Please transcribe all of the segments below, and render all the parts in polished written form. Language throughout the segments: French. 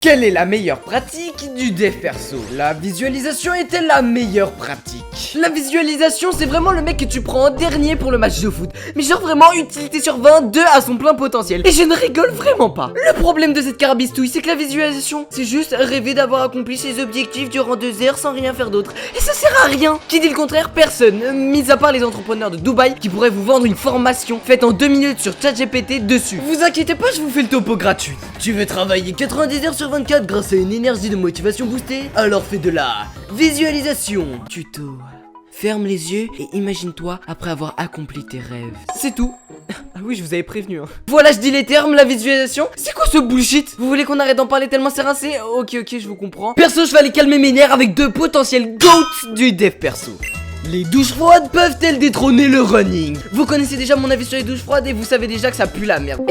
Quelle est la meilleure pratique du dev perso? La visualisation est-elle la meilleure pratique? La visualisation, c'est vraiment le mec que tu prends en dernier pour le match de foot. Mais genre vraiment utilité sur 22 à son plein potentiel. Et je ne rigole vraiment pas. Le problème de cette carabistouille, c'est que la visualisation, c'est juste rêver d'avoir accompli ses objectifs durant 2 heures sans rien faire d'autre. Et ça sert à rien. Qui dit le contraire? Personne, mis à part les entrepreneurs de Dubaï qui pourraient vous vendre une formation faite en 2 minutes sur ChatGPT dessus. Vous inquiétez pas, je vous fais le topo gratuit. Tu veux travailler 90 heures sur 24 grâce à une énergie de motivation boostée? Alors fais de la visualisation. Tuto. Ferme les yeux et imagine-toi après avoir accompli tes rêves. C'est tout. Ah oui, je vous avais prévenu. Voilà, je dis les termes, la visualisation. C'est quoi ce bullshit? Vous voulez qu'on arrête d'en parler tellement c'est rincé? Ok, je vous comprends. Perso, je vais aller calmer mes nerfs avec 2 potentiels GOAT du dev perso. Les douches froides peuvent-elles détrôner le running? Vous connaissez déjà mon avis sur les douches froides et vous savez déjà que ça pue la merde.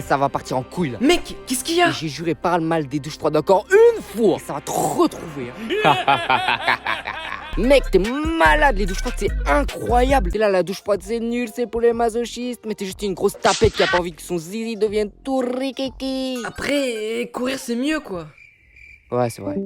Ça va partir en couille là. Mec, qu'est-ce qu'il y a? J'ai juré parle mal des douches froides encore une fois. Ça va te retrouver. Mec, t'es malade, les douches froides c'est incroyable. T'es là, la douche froide c'est nul, c'est pour les masochistes. Mais t'es juste une grosse tapette qui a pas envie que son zizi devienne tout rikiki. Après, courir c'est mieux quoi. Ouais, c'est vrai.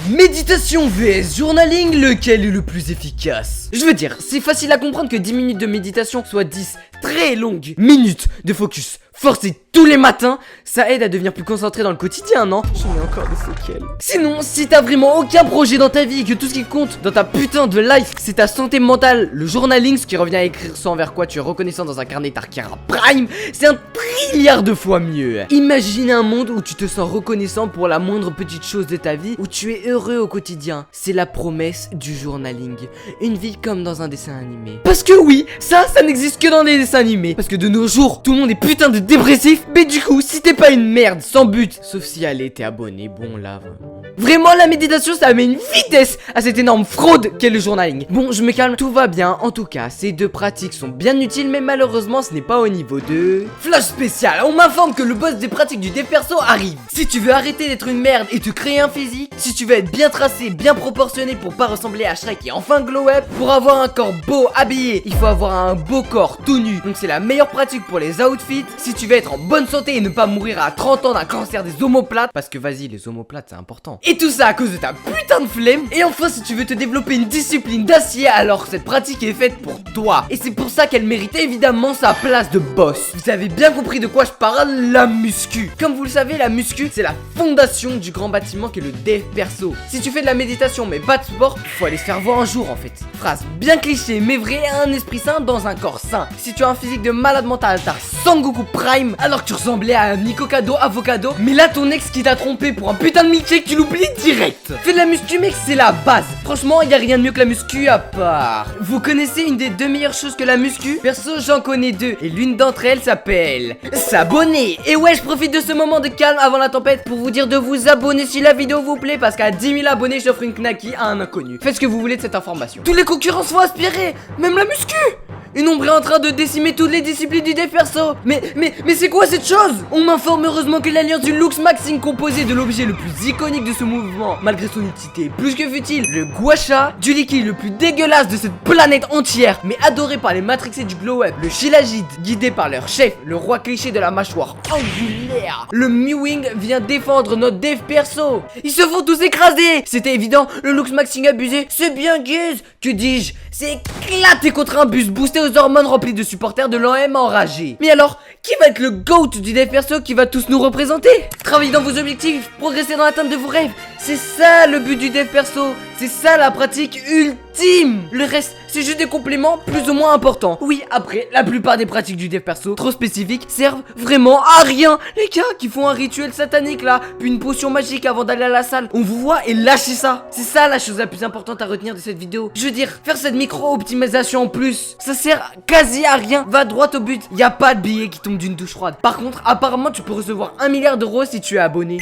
Méditation vs journaling, lequel est le plus efficace? Je veux dire, c'est facile à comprendre que 10 minutes de méditation, soit 10 très longues minutes de focus forcé tous les matins, ça aide à devenir plus concentré dans le quotidien, non? J'en ai encore des séquelles. Sinon, si t'as vraiment aucun projet dans ta vie et que tout ce qui compte dans ta putain de life, c'est ta santé mentale, le journaling, ce qui revient à écrire ce envers quoi tu es reconnaissant dans un carnet Tarkira Prime, c'est un trilliard de fois mieux. Imagine un monde où tu te sens reconnaissant pour la moindre petite chose de ta vie, où tu es heureux au quotidien. C'est la promesse du journaling. Une vie comme dans un dessin animé. Parce que oui, ça n'existe que dans les dessins animés. Parce que de nos jours, tout le monde est putain de dépressif. Mais du coup, si t'es pas une merde sans but, sauf si allez t'es abonné, bon là vraiment la méditation ça met une vitesse à cette énorme fraude qu'est le journaling. Bon, je me calme, tout va bien. En tout cas, ces 2 pratiques sont bien utiles, mais malheureusement ce n'est pas au niveau de flash spécial. On m'informe que le boss des pratiques du dev perso arrive. Si tu veux arrêter d'être une merde et te créer un physique, si tu veux être bien tracé, bien proportionné pour pas ressembler à Shrek et enfin glow up, pour avoir un corps beau habillé, il faut avoir un beau corps tout nu. Donc c'est la meilleure pratique pour les outfits. Si tu veux être en bonne santé et ne pas mourir à 30 ans d'un cancer des omoplates, parce que vas-y, les omoplates c'est important. Et tout ça à cause de ta putain de flemme. Et enfin, si tu veux te développer une discipline d'acier, alors cette pratique est faite pour toi. Et c'est pour ça qu'elle mérite évidemment sa place de boss. Vous avez bien compris de quoi je parle, la muscu. Comme vous le savez, la muscu c'est la fondation du grand bâtiment qu'est le dev perso. Si tu fais de la méditation mais pas de sport, faut aller se faire voir un jour en fait. Phrase bien cliché mais vrai, un esprit sain dans un corps sain. Si tu as un physique de malade mental, t'as Sangoku Prime alors que tu ressemblais à un Nikocado Avocado, mais là ton ex qui t'a trompé pour un putain de milkshake, tu l'oublies direct. Fais de la muscu mec, c'est la base. Franchement, y a rien de mieux que la muscu à part. Vous connaissez une des 2 meilleures choses que la muscu? Perso, j'en connais 2 et l'une d'entre elles s'appelle s'abonner. Et ouais, je profite de ce moment de calme avant la tempête pour vous dire de vous abonner si la vidéo vous plaît, parce qu'à 10 000 abonnés, j'offre une knacky à un inconnu. Faites ce que vous voulez de cette information. Tous les concurrents sont aspirés, même la muscu. Une ombre est en train de décimer toutes les disciplines du dev perso. Mais c'est quoi cette chose? On m'informe heureusement que l'alliance du Lux Maxing, composée de l'objet le plus iconique de ce mouvement, malgré son utilité plus que futile, le gua sha, du liquide le plus dégueulasse de cette planète entière, mais adoré par les matrixés du glow up, le Shilajit, guidé par leur chef, le roi cliché de la mâchoire angulaire, le Mewing vient défendre notre dev perso. Ils se font tous écraser. C'était évident, le Lux Maxing abusé, c'est bien gaze, que dis-je, c'est éclaté contre un bus boosté aux hormones rempli de supporters de l'OM enragés. Mais alors, qui va être le GOAT du dev perso qui va tous nous représenter? Travailler dans vos objectifs, progresser dans l'atteinte de vos rêves. C'est ça le but du dev perso. C'est ça la pratique ultime. Le reste, c'est juste des compléments plus ou moins importants. Oui, après, la plupart des pratiques du dev perso, trop spécifiques, servent vraiment à rien. Les gars qui font un rituel satanique là, puis une potion magique avant d'aller à la salle, on vous voit et lâchez ça. C'est ça la chose la plus importante à retenir de cette vidéo. Je veux dire, faire cette micro-optimisation en plus, ça sert quasi à rien. Va droit au but. Y a pas de billet qui tombe d'une douche froide. Par contre, apparemment, tu peux recevoir 1 milliard d'euros si tu es abonné.